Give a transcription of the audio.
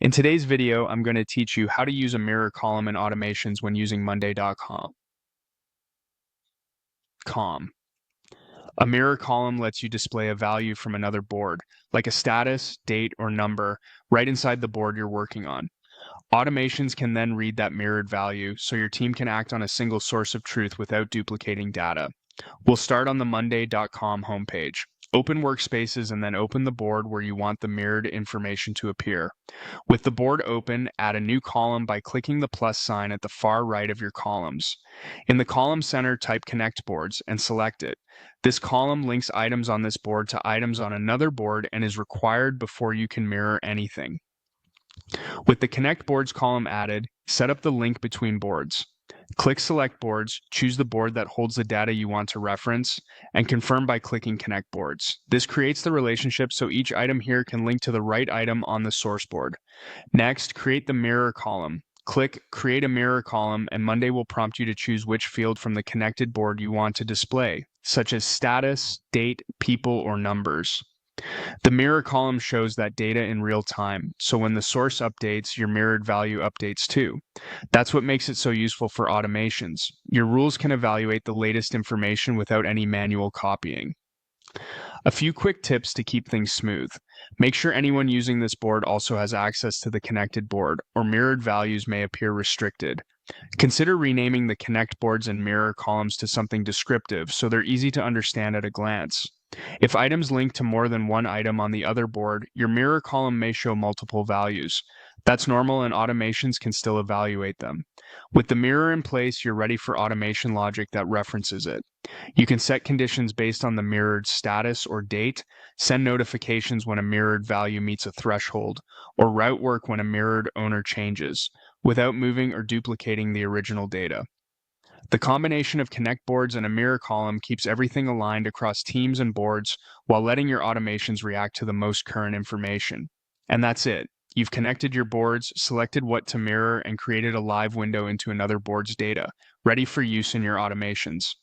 In today's video, I'm going to teach you how to use a mirror column in automations when using Monday.com. A mirror column lets you display a value from another board, like a status, date, or number, right inside the board you're working on. Automations can then read that mirrored value, so your team can act on a single source of truth without duplicating data. We'll start on the Monday.com homepage. Open Workspaces and then open the board where you want the mirrored information to appear. With the board open, add a new column by clicking the plus sign at the far right of your columns. In the column center, type Connect Boards and select it. This column links items on this board to items on another board and is required before you can mirror anything. With the Connect Boards column added, set up the link between boards. Click Select Boards, choose the board that holds the data you want to reference, and confirm by clicking Connect Boards. This creates the relationship so each item here can link to the right item on the source board. Next, create the mirror column. Click Create a Mirror Column, and Monday will prompt you to choose which field from the connected board you want to display, such as status, date, people, or numbers. The mirror column shows that data in real time, so when the source updates, your mirrored value updates too. That's what makes it so useful for automations. Your rules can evaluate the latest information without any manual copying. A few quick tips to keep things smooth. Make sure anyone using this board also has access to the connected board, or mirrored values may appear restricted. Consider renaming the connect boards and mirror columns to something descriptive so they're easy to understand at a glance. If items link to more than one item on the other board, your mirror column may show multiple values. That's normal and automations can still evaluate them. With the mirror in place, you're ready for automation logic that references it. You can set conditions based on the mirrored status or date, send notifications when a mirrored value meets a threshold, or route work when a mirrored owner changes, without moving or duplicating the original data. The combination of connect boards and a mirror column keeps everything aligned across teams and boards while letting your automations react to the most current information. And that's it. You've connected your boards, selected what to mirror, and created a live window into another board's data, ready for use in your automations.